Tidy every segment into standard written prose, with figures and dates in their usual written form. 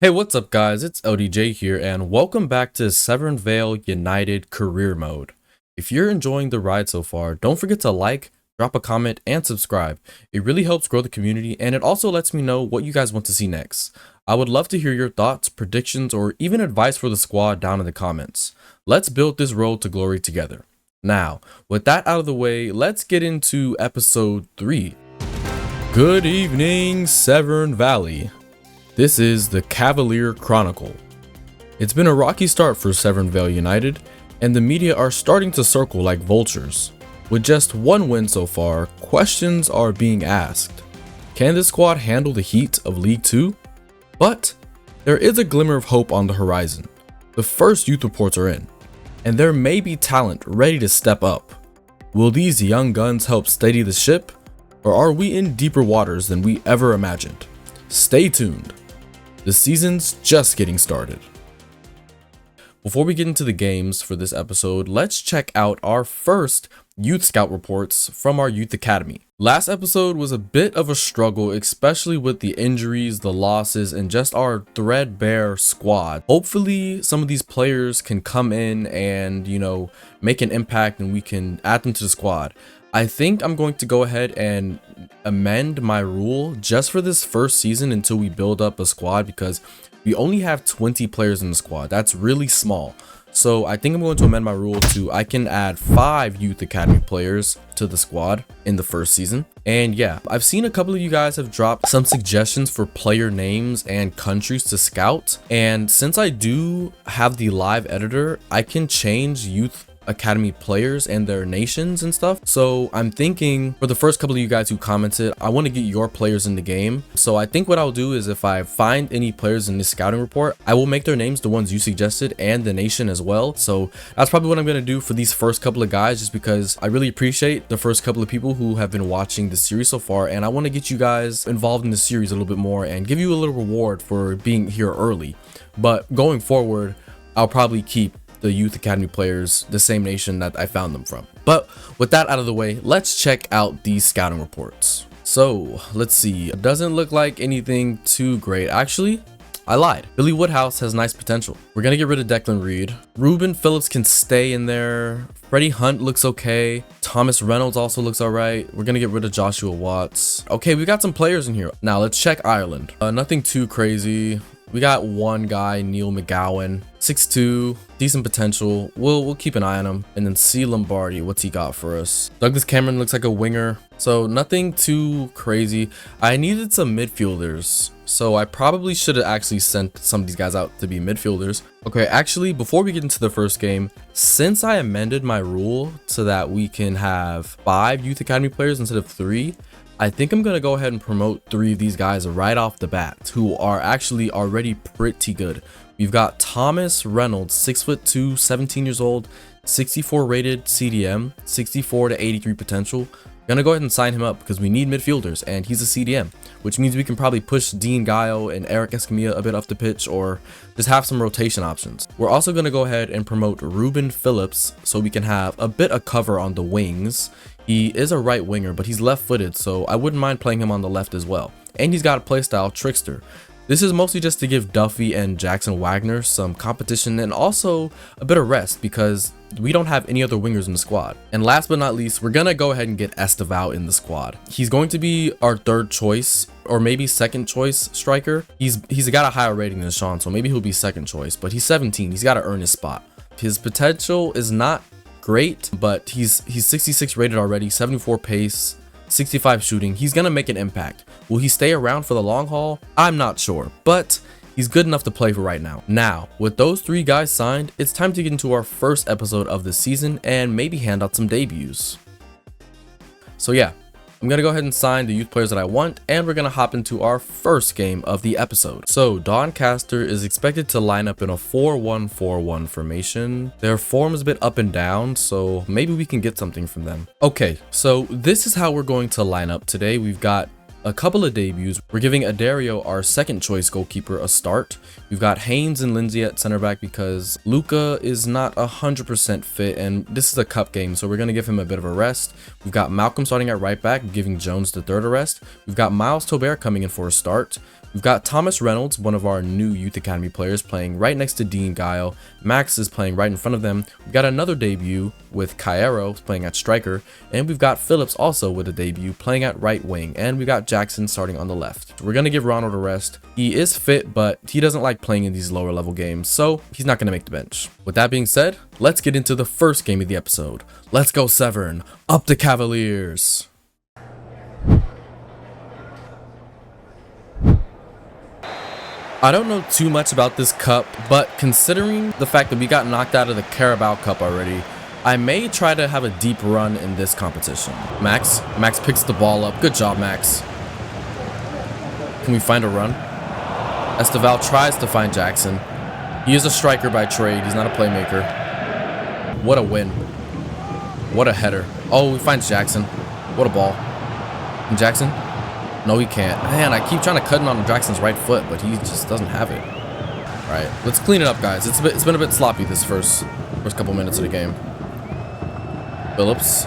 Hey, what's up guys? It's LDJ here and welcome back to Severn Vale United Career Mode. If you're enjoying the ride so far, don't forget to like, drop a comment, and subscribe. It really helps grow the community and it also lets me know what you guys want to see next. I would love to hear your thoughts, predictions, or even advice for the squad down in the comments. Let's build this road to glory together. Now, with that out of the way, let's get into episode 3. Good evening, Severn Valley. This is the Cavalier Chronicle. It's been a rocky start for Severn Vale United, and the media are starting to circle like vultures. With just one win so far, questions are being asked. Can this squad handle the heat of League 2? But there is a glimmer of hope on the horizon. The first youth reports are in, and there may be talent ready to step up. Will these young guns help steady the ship, or are we in deeper waters than we ever imagined? Stay tuned. The season's just getting started. Before we get into the games for this episode, let's check out our first youth scout reports from our youth academy. Last episode was a bit of a struggle, especially with the injuries, the losses, and just our threadbare squad. Hopefully some of these players can come in and, make an impact and we can add them to the squad. I think I'm going to go ahead and amend my rule just for this first season until we build up a squad, because we only have 20 players in the squad. That's really small. So I think I'm going to amend my rule to I can add 5 youth academy players to the squad in the first season. And yeah, I've seen a couple of you guys have dropped some suggestions for player names and countries to scout. And since I do have the live editor, I can change youth academy players and their nations and stuff. So I'm thinking for the first couple of you guys who commented, I want to get your players in the game. So I think what I'll do is if I find any players in this scouting report, I will make their names the ones you suggested and the nation as well. So that's probably what I'm going to do for these first couple of guys, just because I really appreciate the first couple of people who have been watching the series so far, and I want to get you guys involved in the series a little bit more and give you a little reward for being here early. But going forward, I'll probably keep the youth academy players the same nation that I found them from. But with that out of the way, let's check out these scouting reports. So let's see, it doesn't look like anything too great. Actually, I lied. Billy Woodhouse has nice potential. We're gonna get rid of Declan Reed. Ruben Phillips can stay in there. Freddie Hunt looks okay. Thomas Reynolds also looks all right. We're gonna get rid of Joshua Watts. Okay, we got some players in here. Now let's check Ireland. Nothing too crazy. We got one guy, Neil McGowan, 6'2", decent potential. We'll keep an eye on him. And then C. Lombardi, what's he got for us? Douglas Cameron looks like a winger, so nothing too crazy. I needed some midfielders, so I probably should have actually sent some of these guys out to be midfielders. Okay, actually, before we get into the first game, since I amended my rule so that we can have 5 youth academy players instead of 3, I think I'm going to go ahead and promote 3 of these guys right off the bat, who are actually already pretty good. We've got Thomas Reynolds, 6'2", 17 years old, 64 rated CDM, 64 to 83 potential. Going to go ahead and sign him up because we need midfielders and he's a CDM, which means we can probably push Dean Gaio and Eric Escamilla a bit off the pitch or just have some rotation options. We're also going to go ahead and promote Ruben Phillips so we can have a bit of cover on the wings. He is a right winger, but he's left-footed, so I wouldn't mind playing him on the left as well. And he's got a playstyle trickster. This is mostly just to give Duffy and Jackson Wagner some competition and also a bit of rest because we don't have any other wingers in the squad. And last but not least, we're gonna go ahead and get Esteval in the squad. He's going to be our 3rd choice or maybe 2nd choice striker. He's got a higher rating than Sean, so maybe he'll be 2nd choice, but he's 17. He's got to earn his spot. His potential is not great, but he's 66 rated already, 74 pace, 65 shooting. He's gonna make an impact. Will he stay around for the long haul? I'm not sure, but he's good enough to play for right now. Now, with those 3 guys signed, it's time to get into our first episode of the season and maybe hand out some debuts. So yeah, I'm gonna go ahead and sign the youth players that I want, and we're gonna hop into our first game of the episode. So Doncaster is expected to line up in a 4-1-4-1 formation. Their form is a bit up and down, so maybe we can get something from them. Okay, so this is how we're going to line up today. We've got a couple of debuts. We're giving Adario, our 2nd choice goalkeeper, a start. We've got Haynes and Lindsay at center back because Luca is not 100% fit and this is a cup game, so we're going to give him a bit of a rest. We've got Malcolm starting at right back, giving Jones the 3rd a rest. We've got Miles Tobert coming in for a start. We've got Thomas Reynolds, one of our new Youth Academy players, playing right next to Dean Guile. Max is playing right in front of them. We've got another debut with Cairo playing at striker, and we've got Phillips also with a debut playing at right wing, and we've got Jackson starting on the left. We're going to give Ronald a rest. He is fit, but he doesn't like playing in these lower level games, so he's not going to make the bench. With that being said, let's get into the first game of the episode. Let's go Severn, up the Cavaliers! I don't know too much about this cup, but considering the fact that we got knocked out of the Carabao Cup already, I may try to have a deep run in this competition. Max picks the ball up. Good job, Max. Can we find a run? Esteval tries to find Jackson. He is a striker by trade. He's not a playmaker. What a win. What a header. Oh, we find Jackson. What a ball. And Jackson? No, he can't. Man, I keep trying to cut in on Jackson's right foot, but he just doesn't have it. All right, let's clean it up, guys. It's been a bit sloppy this first couple minutes of the game. Phillips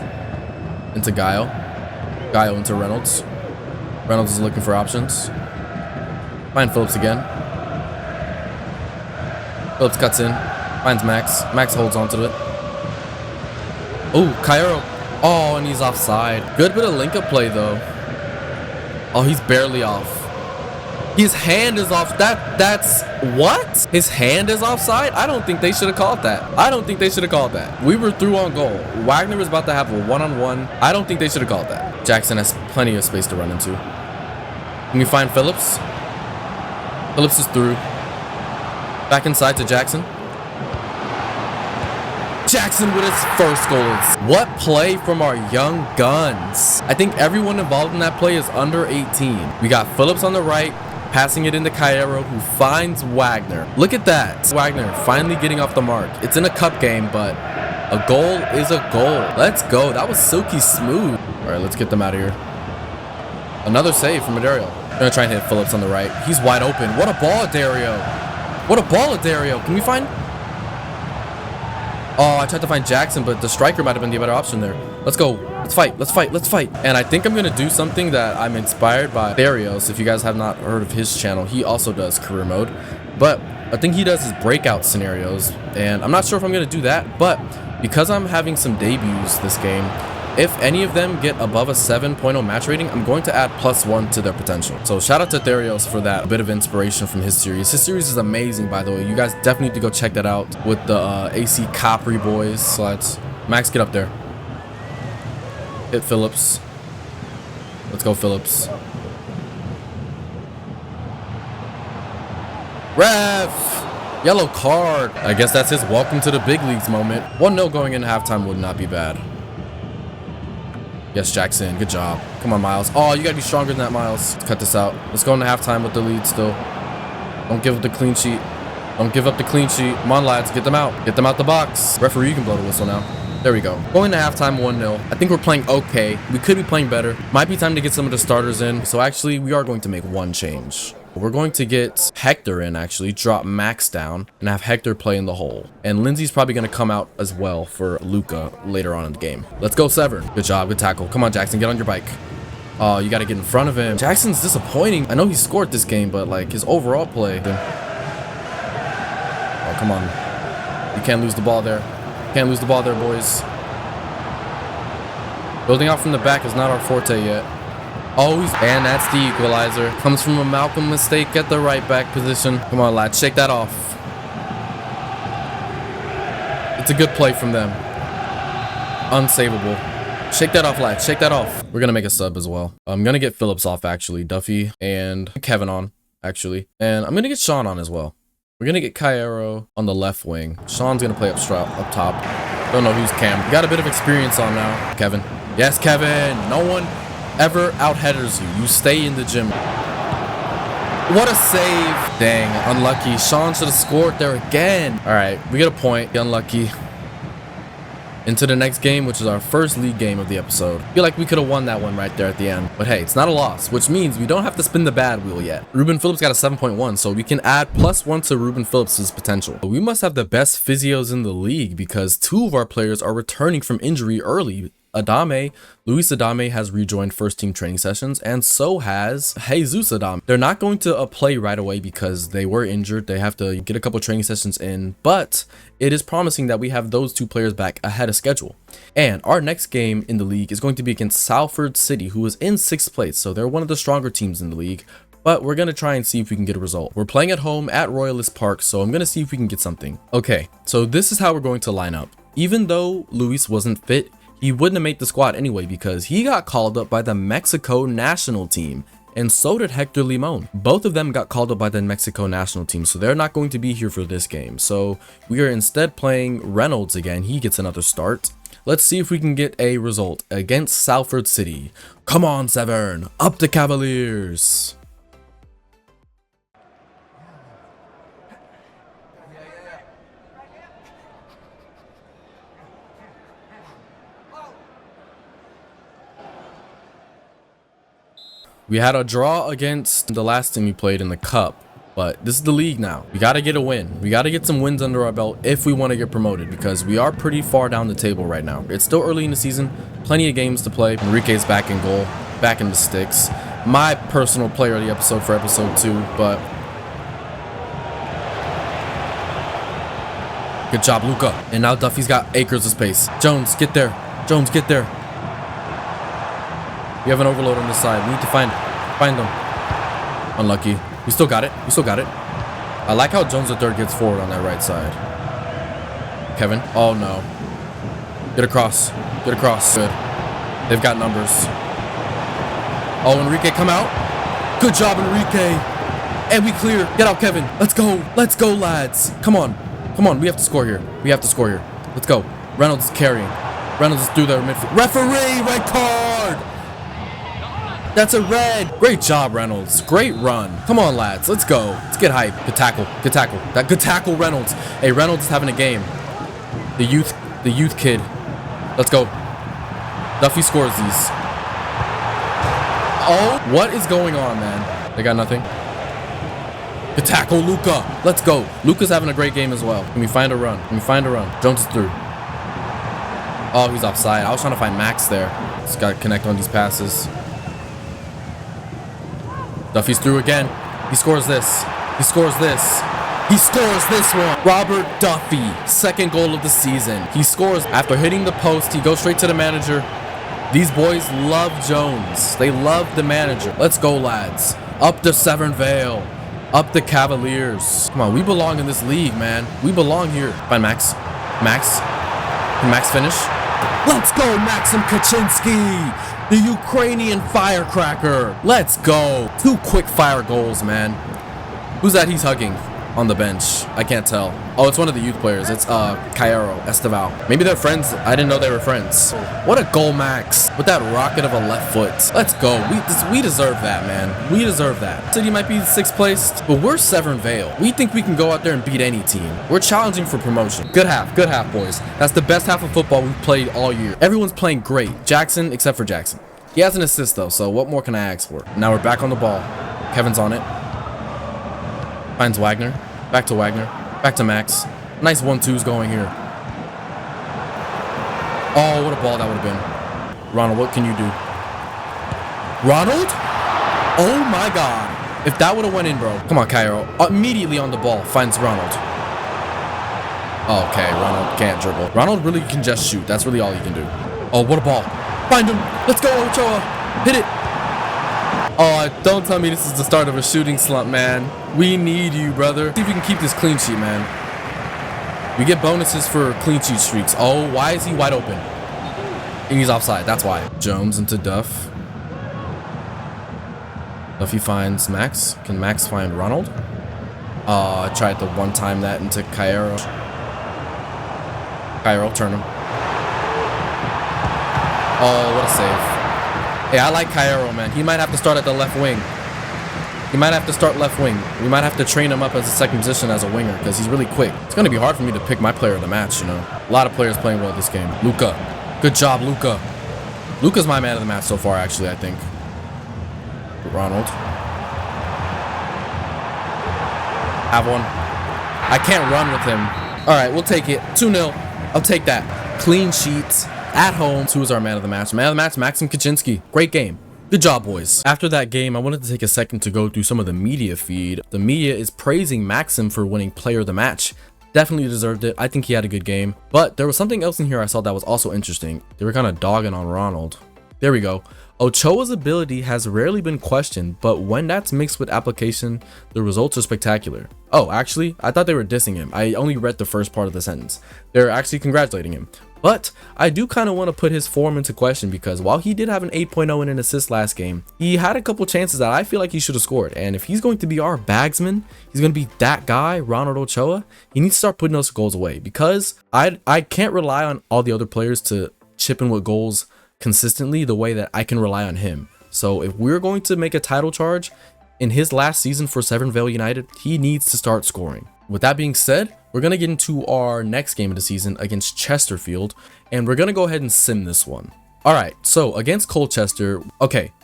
into Guile. Guile into Reynolds. Reynolds is looking for options. Find Phillips again. Phillips cuts in. Finds Max. Max holds on to it. Oh, Cairo. Oh, and he's offside. Good bit of link-up play, though. Oh, he's barely off. His hand is off. That's what? His hand is offside? I don't think they should have called that. I don't think they should have called that. We were through on goal. Wagner was about to have a one-on-one. I don't think they should have called that. Jackson has plenty of space to run into. Can we find Phillips? Phillips is through. Back inside to Jackson. Jackson with his first goals. What play from our young guns. I think everyone involved in that play is under 18. We got Phillips on the right, passing it into Cairo, who finds Wagner. Look at that. Wagner finally getting off the mark. It's in a cup game, but a goal is a goal. Let's go. That was silky smooth. All right, let's get them out of here. Another save from Dario. I'm going to try and hit Phillips on the right. He's wide open. What a ball, Dario. What a ball, Dario. Can we find... Oh, I tried to find Jackson, but the striker might have been the better option there. Let's go. Let's fight. Let's fight. Let's fight. And I think I'm going to do something that I'm inspired by Darius. If you guys have not heard of his channel, he also does career mode. But I think he does his breakout scenarios. And I'm not sure if I'm going to do that. But because I'm having some debuts this game, if any of them get above a 7.0 match rating, I'm going to add +1 to their potential. So shout out to Therios for that. A bit of inspiration from his series. His series is amazing, by the way. You guys definitely need to go check that out with the AC Capri boys. So let's Max, get up there. Hit Phillips. Let's go, Phillips. Ref! Yellow card. I guess that's his welcome to the big leagues moment. 1-0 going into halftime would not be bad. Yes, Jackson. Good job. Come on, Miles. Oh, you got to be stronger than that, Miles. Let's cut this out. Let's go into halftime with the lead still. Don't give up the clean sheet. Don't give up the clean sheet. Come on, lads. Get them out. Get them out the box. Referee, you can blow the whistle now. There we go. Going to halftime 1-0. I think we're playing okay. We could be playing better. Might be time to get some of the starters in. So actually, we are going to make one change. We're going to get Hector in, actually, drop Max down, and have Hector play in the hole. And Lindsay's probably going to come out as well for Luca later on in the game. Let's go, Severn. Good job. Good tackle. Come on, Jackson. Get on your bike. Oh, you got to get in front of him. Jackson's disappointing. I know he scored this game, but, like, his overall play. Oh, come on. You can't lose the ball there. Can't lose the ball there, boys. Building out from the back is not our forte yet. Oh, and that's the equalizer. Comes from a Malcolm mistake at the right back position. Come on, lads, shake that off. It's a good play from them. Unsavable. Shake that off, lads. Shake that off. We're going to make a sub as well. I'm going to get Phillips off, actually. Duffy and Kevin on, actually. And I'm going to get Sean on as well. We're going to get Cairo on the left wing. Sean's going to play up top. Don't know who's Cam. Got a bit of experience on now. Kevin. Yes, Kevin. No one ever out-headers you. You stay in the gym. What a save. Dang, unlucky. Sean should have scored there again. All right, we get a point. Unlucky. Into the next game, which is our first league game of the episode. I feel like we could have won that one right there at the end. But hey, it's not a loss, which means we don't have to spin the bad wheel yet. Ruben Phillips got a 7.1, so we can add +1 to Ruben Phillips' potential. But we must have the best physios in the league because 2 of our players are returning from injury early. Adame. Luis Adame has rejoined first team training sessions, and so has Jesus Adame. They're not going to play right away because they were injured. They have to get a couple training sessions in, but it is promising that we have those two players back ahead of schedule. And our next game in the league is going to be against Salford City, who is in 6th place, so they're one of the stronger teams in the league. But we're going to try and see if we can get a result. We're playing at home at Royalist Park, so I'm going to see if we can get something. Okay, so this is how we're going to line up. Even though Luis wasn't fit, he wouldn't have made the squad anyway because he got called up by the Mexico national team. And so did Hector Limon. Both of them got called up by the Mexico national team, so they're not going to be here for this game. So we are instead playing Reynolds again. He gets another start. Let's see if we can get a result against Salford City. Come on, Severn. Up the Cavaliers. We had a draw against the last team we played in the cup, but this is the league now. We got to get a win. We got to get some wins under our belt if we want to get promoted because we are pretty far down the table right now. It's still early in the season, plenty of games to play. Enrique's back in goal, back in the sticks. My personal player of the episode for episode 2, but good job, Luca. And now Duffy's got acres of space. Jones, get there. Jones, get there. We have an overload on this side. We need to find them. Unlucky. We still got it. We still got it. I like how Jones the third gets forward on that right side. Kevin. Oh no. Get across. Get across. Good. They've got numbers. Oh, Enrique, come out. Good job, Enrique. And we clear. Get out, Kevin. Let's go. Let's go, lads. Come on. Come on. We have to score here. We have to score here. Let's go. Reynolds is carrying. Reynolds is through there midfield. Referee, red card. That's a red. Great job, Reynolds. Great run. Come on, lads. Let's go. Let's get hype. Good tackle. Good tackle. That good tackle, Reynolds. Hey, Reynolds is having a game. The youth kid. Let's go. Duffy scores these. Oh, what is going on, man? They got nothing. Good tackle, Luca. Let's go. Luca's having a great game as well. Can we find a run? Can we find a run? Jones is through. Oh, he's offside. I was trying to find Max there. Just got to connect on these passes. Duffy's through again. He scores this. He scores this. He scores this one. Robert Duffy, second goal of the season. He scores after hitting the post. He goes straight to the manager. These boys love Jones. They love the manager. Let's go, lads. Up the Severn Vale. Up the Cavaliers. Come on, we belong in this league, man. We belong here. Find Max. Max. Can Max finish? Let's go, Maxim Kaczynski. The Ukrainian firecracker. Let's go. 2 quick fire goals, man. Who's that he's hugging on the bench? I can't tell. Oh, it's one of the youth players. It's Cairo Esteval. Maybe they're friends. I didn't know they were friends. What a goal, Max. With that rocket of a left foot. Let's go. We deserve that, man. We deserve that. City might be 6th place, but we're Severn Vale. We think we can go out there and beat any team. We're challenging for promotion. Good half, boys. That's the best half of football we've played all year. Everyone's playing great. Jackson, except for Jackson. He has an assist though, so what more can I ask for? Now we're back on the ball. Kevin's on it. Finds Wagner. Back to Wagner. Back to Max. Nice 1-2s going here. Oh, what a ball that would have been. Ronald, what can you do? Ronald? Oh my God. If that would have went in, bro. Come on, Cairo. Immediately on the ball. Finds Ronald. Okay, Ronald can't dribble. Ronald really can just shoot. That's really all he can do. Oh, what a ball. Find him. Let's go, Ochoa. Hit it. Oh, don't tell me this is the start of a shooting slump, man. We need you, brother. See if we can keep this clean sheet, man. We get bonuses for clean sheet streaks. Oh, why is he wide open? And he's offside. That's why. Jones into Duff. Duffy finds Max. Can Max find Ronald? I tried to one-time that into Cairo. Cairo, turn him. Oh, what a save. Hey, I like Cairo, man. He might have to start at the left wing. He might have to start left wing. We might have to train him up as a second position as a winger because he's really quick. It's going to be hard for me to pick my player of the match, you know. A lot of players playing well this game. Luca. Good job, Luca. Luca's my man of the match so far, actually, I think. Ronald. Have one. I can't run with him. All right, we'll take it. 2-0. I'll take that. Clean sheets. at home. Who was our man of the match? Man of the match, Maxim Kaczynski. Great game. Good job, boys. After that game, I wanted to take a second to go through some of the media feed. The media is praising Maxim for winning player of the match. Definitely deserved it. I think he had a good game. But there was something else in here I saw that was also interesting. They were kind of dogging on Ronald. There we go. Ochoa's ability has rarely been questioned, but when that's mixed with application, the results are spectacular. Oh, actually, I thought they were dissing him. I only read the first part of the sentence. They're actually congratulating him. But I do kind of want to put his form into question because while he did have an 8.0 and an assist last game, he had a couple chances that I feel like he should have scored. And if he's going to be our bagsman, he's going to be that guy, Ronald Ochoa, he needs to start putting those goals away because I can't rely on all the other players to chip in with goals consistently the way that I can rely on him. So if we're going to make a title charge in his last season for Severn Vale United, he needs to start scoring. With that being said, we're going to get into our next game of the season against Chesterfield, and we're going to go ahead and sim this one. All right, so against Colchester,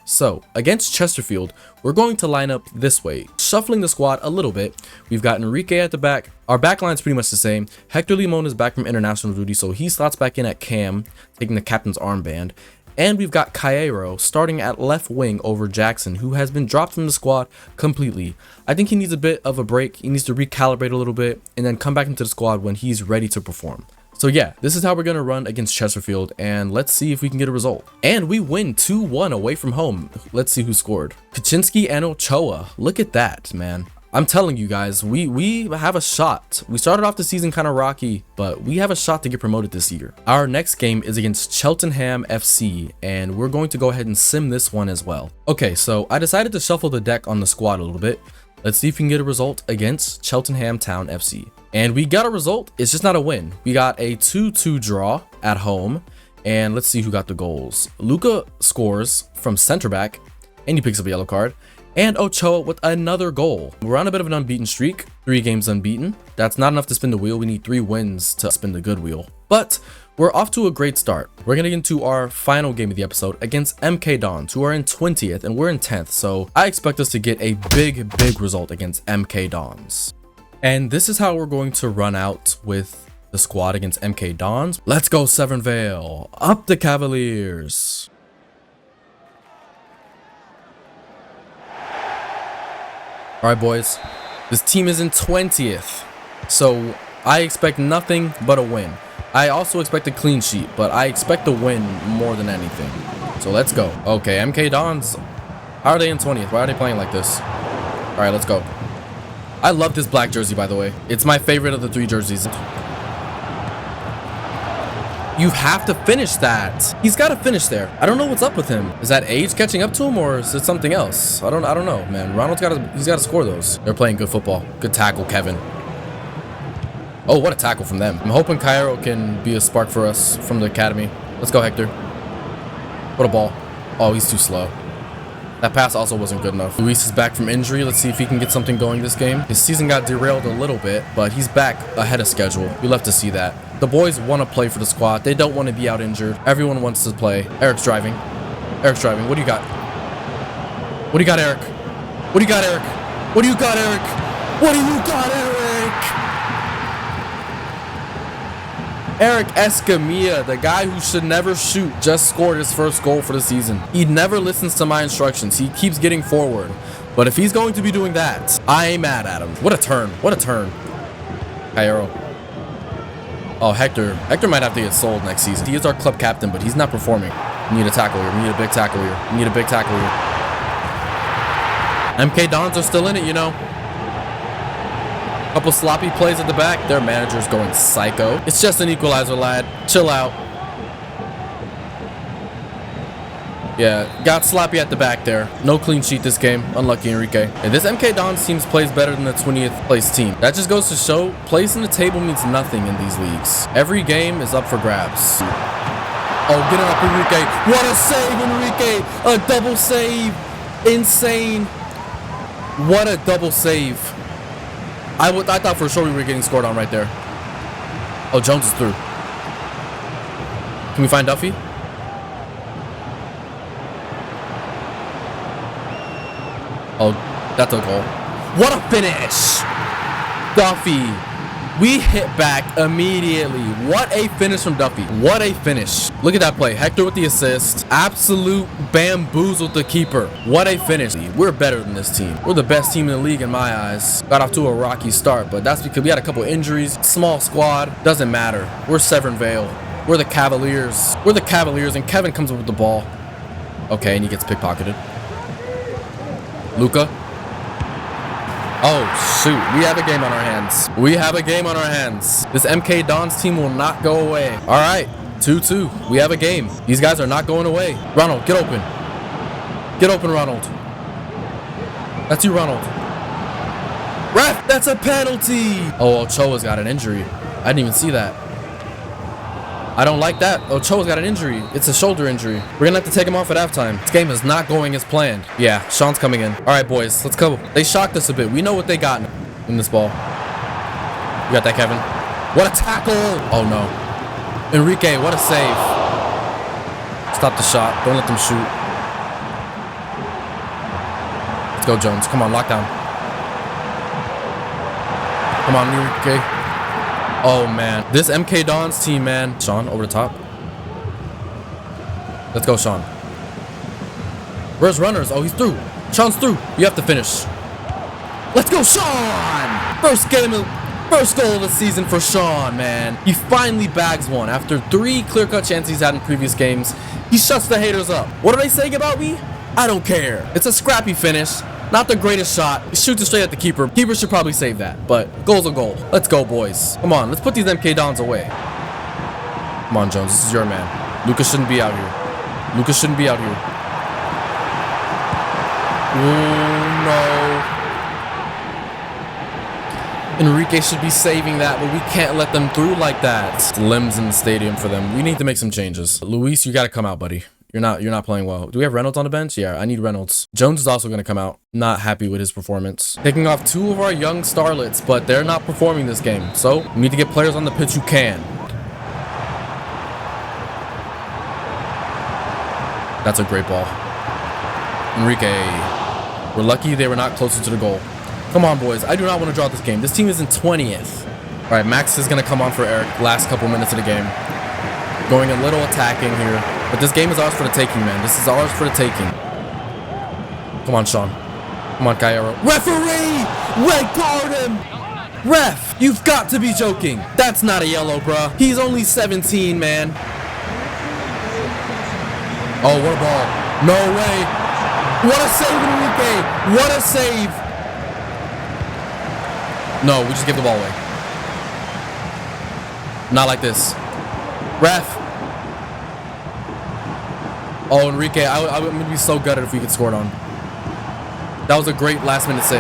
so against Chesterfield, we're going to line up this way, shuffling the squad a little bit. We've got Enrique at the back. Our back line's pretty much the same. Hector Limon is back from international duty, so he slots back in at cam, taking the captain's armband. And we've got Cairo starting at left wing over Jackson, who has been dropped from the squad completely. I think he needs a bit of a break. He needs to recalibrate a little bit and then come back into the squad when he's ready to perform. So yeah, this is how we're going to run against Chesterfield, and let's see if we can get a result. And we win 2-1 away from home. Let's see who scored. Kaczynski and Ochoa. Look at that, man. I'm telling you guys, we have a shot. We started off the season kind of rocky, but we have a shot to get promoted this year. Our next game is against Cheltenham FC, and we're going to go ahead and sim this one as well. Okay, so I decided to shuffle the deck on the squad a little bit. Let's see if we can get a result against Cheltenham Town FC. And we got a result. It's just not a win. We got a 2-2 draw at home. And let's see who got the goals. Luca scores from center back, and he picks up a yellow card. And Ochoa with another goal. We're on a bit of an unbeaten streak. 3 games unbeaten. That's not enough to spin the wheel. We need 3 wins to spin the good wheel. But we're off to a great start. We're going to get into our final game of the episode against MK Dons, who are in 20th and we're in 10th. So I expect us to get a big result against MK Dons. And this is how we're going to run out with the squad against MK Dons. Let's go Severn Vale. Up the Cavaliers. All right, boys. This team is in 20th. So I expect nothing but a win. I also expect a clean sheet, but I expect a win more than anything. So let's go. Okay, MK Dons. How are they in 20th? Why are they playing like this? All right, let's go. I love this black jersey, by the way. It's my favorite of the 3 jerseys. You have to finish that. He's got to finish there. I don't know what's up with him. Is that age catching up to him, or is it something else? I don't know, man. Ronald's he's got to score those. They're playing good football. Good tackle, Kevin. Oh, what a tackle from them. I'm hoping Cairo can be a spark for us from the academy. Let's go, Hector. What a ball. Oh, he's too slow. That pass also wasn't good enough. Luis is back from injury. Let's see if he can get something going this game. His season got derailed a little bit, but he's back ahead of schedule. We love to see that. The boys want to play for the squad. They don't want to be out injured. Everyone wants to play. Eric's driving. Eric's driving. What do you got? What do you got, Eric? What do you got, Eric? What do you got, Eric? What do you got, Eric? Eric Escamilla, the guy who should never shoot, just scored his first goal for the season. He never listens to my instructions. He keeps getting forward. But if he's going to be doing that, I ain't mad at him. What a turn. What a turn. Cairo. Oh, Hector. Hector might have to get sold next season. He is our club captain, but he's not performing. We need a tackle here. We need a big tackle here. We need a big tackle here. MK Dons are still in it, you know. Couple sloppy plays at the back. Their manager's going psycho. It's just an equalizer, lad. Chill out. Yeah, got sloppy at the back there. No clean sheet this game. Unlucky, Enrique. And this MK Dons team plays better than the 20th place team. That just goes to show place in the table means nothing in these leagues. Every game is up for grabs. Oh, get it up, Enrique. What a save, Enrique. A double save. Insane. What a double save. I thought for sure we were getting scored on right there. Oh, Jones is through. Can we find Duffy? Oh, that's a goal. What a finish! Duffy. We hit back immediately. What a finish from Duffy. What a finish. Look at that play. Hector with the assist. Absolute bamboozled the keeper. What a finish. We're better than this team. We're the best team in the league in my eyes. Got off to a rocky start, but that's because we had a couple injuries. Small squad. Doesn't matter. We're Severn Vale. We're the Cavaliers. We're the Cavaliers, and Kevin comes up with the ball. Okay, and he gets pickpocketed. Luca. Oh, shoot. We have a game on our hands. We have a game on our hands. This MK Dons team will not go away. All right, 2-2. We have a game. These guys are not going away. Ronald, get open. Get open, Ronald. That's you, Ronald. Ref, that's a penalty. Oh, Ochoa's got an injury. I didn't even see that. I don't like that. Ochoa's got an injury. It's a shoulder injury. We're gonna have to take him off at halftime. This game is not going as planned. Yeah, Sean's coming in. All right, boys, let's go. They shocked us a bit. We know what they got in this ball. You got that, Kevin. What a tackle. Oh, no. Enrique, what a save. Stop the shot. Don't let them shoot. Let's go, Jones. Come on, lockdown. Come on, Enrique. Oh, man. This MK Dons team, man. Sean, over the top. Let's go, Sean. Where's runners? Oh, he's through. Sean's through. You have to finish. Let's go, Sean! First goal of the season for Sean, man. He finally bags one. After 3 clear-cut chances he's had in previous games, he shuts the haters up. What are they saying about me? I don't care. It's a scrappy finish. Not the greatest shot. He shoots it straight at the keeper. Keeper should probably save that, but goal's a goal. Let's go, boys. Come on, let's put these MK Dons away. Come on, Jones. This is your man. Lucas shouldn't be out here. Lucas shouldn't be out here. Oh, no. Enrique should be saving that, but we can't let them through like that. It's limbs in the stadium for them. We need to make some changes. Luis, you got to come out, buddy. You're not playing well. Do we have Reynolds on the bench? Yeah, I need Reynolds. Jones is also going to come out. Not happy with his performance. Taking off 2 of our young starlets, but they're not performing this game. So we need to get players on the pitch who can. That's a great ball. Enrique. We're lucky they were not closer to the goal. Come on, boys. I do not want to draw this game. This team is in 20th. All right, Max is going to come on for Eric last couple minutes of the game. Going a little attacking here. But this game is ours for the taking, man. This is ours for the taking. Come on, Sean. Come on, Cairo. Referee! Red card him! Ref! You've got to be joking. That's not a yellow, bruh. He's only 17, man. Oh, what a ball. No way. What a save, Enrique. What a save. No, we just give the ball away. Not like this. Ref. Oh, Enrique, I would be so gutted if we could score it on. That was a great last-minute save.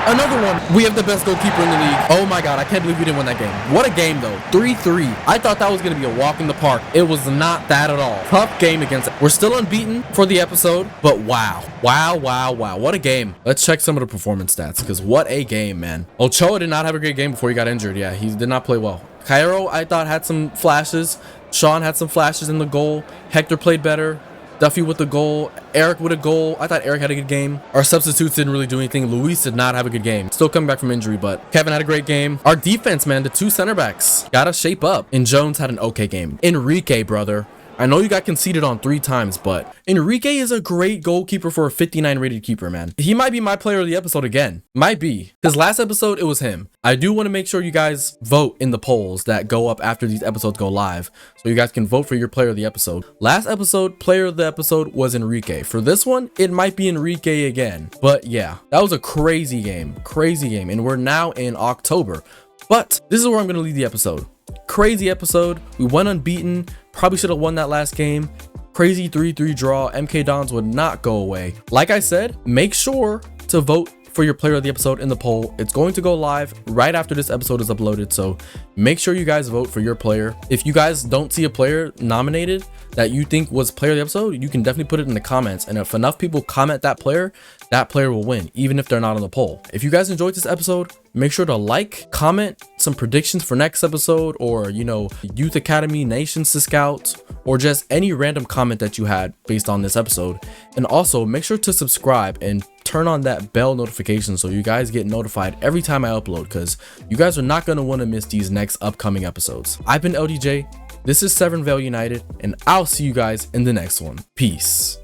Another one. We have the best goalkeeper in the league. Oh, my God. I can't believe we didn't win that game. What a game, though. 3-3. I thought that was going to be a walk in the park. It was not that at all. Tough game against it. We're still unbeaten for the episode, but wow. Wow, wow, wow. What a game. Let's check some of the performance stats, because what a game, man. Ochoa did not have a great game before he got injured. Yeah, he did not play well. Cairo, I thought, had some flashes. Sean had some flashes in the goal. Hector played better. Duffy with the goal. Eric with a goal. I thought Eric had a good game. Our substitutes didn't really do anything. Luis did not have a good game. Still coming back from injury, but Kevin had a great game. Our defense, man, the 2 center backs gotta shape up. And Jones had an okay game. Enrique, brother. I know you got conceded on 3 times, but Enrique is a great goalkeeper for a 59 rated keeper, man. He might be my player of the episode again. Might be. Because last episode, it was him. I do want to make sure you guys vote in the polls that go up after these episodes go live, so you guys can vote for your player of the episode. Last episode, player of the episode was Enrique. For this one, it might be Enrique again. But yeah, that was a crazy game. Crazy game. And we're now in October. But this is where I'm going to leave the episode. Crazy episode. We went unbeaten. Probably should have won that last game. Crazy 3-3 draw. MK Dons would not go away. Like I said, make sure to vote for your player of the episode in the poll. It's going to go live right after this episode is uploaded, so make sure you guys vote for your player. If you guys don't see a player nominated that you think was player of the episode, you can definitely put it in the comments, and if enough people comment that player will win, even if they're not on the poll. If you guys enjoyed this episode, make sure to like, comment, some predictions for next episode, or youth academy nations to scout, or just any random comment that you had based on this episode. And also make sure to subscribe and turn on that bell notification so you guys get notified every time I upload, because you guys are not going to want to miss these next upcoming episodes. I've been LDJ, this is Severn Vale United, and I'll see you guys in the next one. Peace.